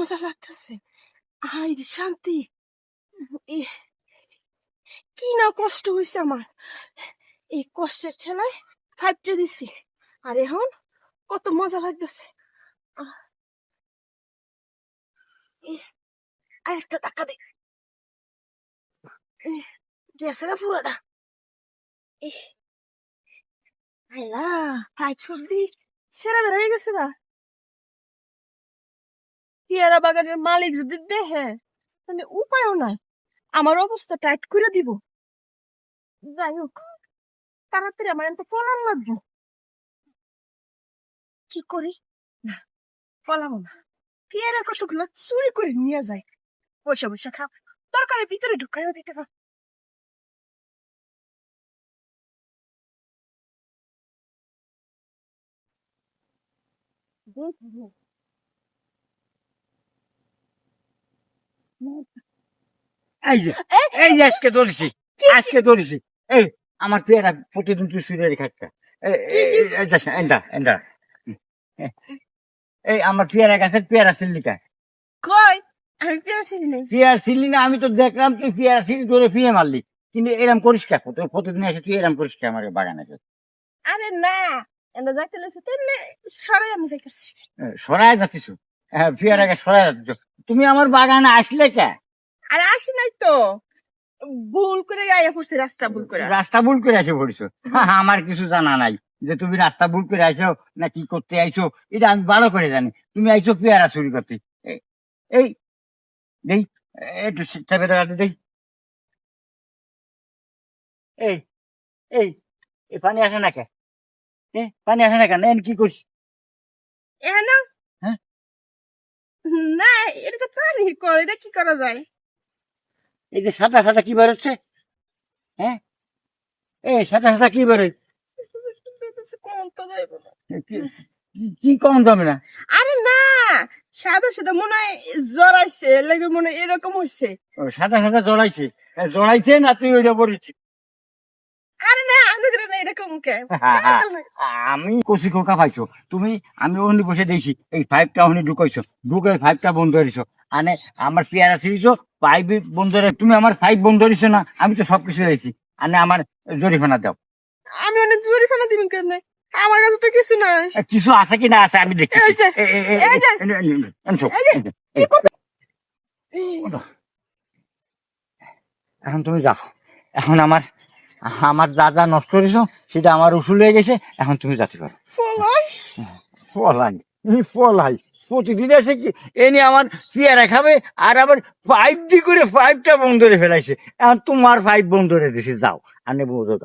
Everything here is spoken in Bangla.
মজা লাগতেছে। হাই রে শান্তি। ইহ, কি না কষ্ট হয়েছে আমার। এই কষ্টের ঠেলায় 5টা দিছি, আর এখন কত মজা লাগতেছে। আরেকটা ধাক্কা দি। গেছে না পুরোটা। ইস, আল্লাহ, 5 সবজি সেরা বের হয়ে গেছে না। পেয়ারা বাগানের মালিক যদি দেখে তাহলে উপায়ও নাই, আমার অবস্থা টাইট করে দিব। যাই হোক, তাড়াতাড়ি আমার একটা ফলান লাগবে। কি করি? না, ফলাবো না। পেয়ারা কতগুলো চুরি করে নিয়ে যায়, পয়সা পয়সা খাও, তরকারির ভিতরে ঢুকাইও দিতে পার। এই যে এই যে আজকে ধরেছি, আজকে ধরেছি। এই আমার পেয়ারা প্রতিদিন তুই চুরি খাটটা। এন্ডা এন্ডা এই আমার পেয়ারা গাছের পেয়ারা সিল্লিকা। কই, আমি পেয়ারা চিনি নাই। পেয়ারা সিল্লি না, আমি তো দেখলাম তুই পেয়ারা সিল্লি ধরে ফিয়ে মারলি, কিন্তু এরম করিস কে? তোর প্রতিদিন এসে তুই এরম করিস কে আমার বাগানে? আরে না, এনে যাইতে লেছে তেমনি সরাই আমি যাইতেছি। সরাই যাচ্ছিস? পেয়ারা গাছ সরাই যাচ্ছিস? তুমি আমার বাগানে আসলে কে? আরে আসি নাই তো, ভুল করে আইয়া পড়ছি, রাস্তা ভুল করে। রাস্তা ভুল করে এসে পড়িস? আমার কিছু জানা নাই যে তুমি রাস্তা ভুল করে আইছো না কি করতে আইছো, এটা আমি ভালো করে জানি। তুমি আইছো পেয়ারা চুরি করতে। এই দেই একটু চেপে দেখাতে দেই। এই এই এই পানি আসে না কে? পানি আসে না কেন? কি করছিস? এ না, হ্যাঁ, না, এটা তো পানি কই, এটা কি করা যায়? এই যে সাদা সাদা কি বেরোচ্ছে? হ্যাঁ, এই সাদা সাদা কি বেরোচ্ছে? কোন তো যাইব না। কি কম দামে না? আরে না, সাদা সাদা মনে হয় জড়াইছে, লাগে মনে হয় এরকম হইছে। সাদা সাদা জড়াইছে? জড়াইছে না তুই ওইটা পড়েছিস? আরে না, আমি করে না এরকম কে। আমি কচি খোকা পাইছো তুমি। আমি ওখানে বসে দেখছি এই পাইপটা ওখানে ঢুকাইছো, ঢুকে পাইপটা বন্ধ করেছো। আনে আমার পেয়ারা ছিঁড়িছো, পাইপ বন্ধ করে তুমি আমার পাইপ বন্ধ করেছো না? আমি তো সবকিছু দেখছি। আনে আমার জরিমানা দাও। আমি অনেক জরিমানা দিবেন কেন? আমার কাছে তো কিছু নাই। কিছু আছে কি না আছে আমি দেখছি। এই যে, এই যে, এই যে, কি করবে? এখন তুমি যাও। এখন আমার আমার যা যা নষ্ট করেছো সেটা আমার উসুল হয়ে গেছে, এখন তুমি যেতে পারো। ফলাই? ফলাই? ফলাই প্রতিদিন এসে কি এনে আমার পেয়ারা খাবে, আর আবার পাইপ দিয়ে করে পাইপটা বন্ধ করে ফেলাইছে। এখন তোমার পাইপ বন্ধ করে দিছে, যাও আনে বোঝো।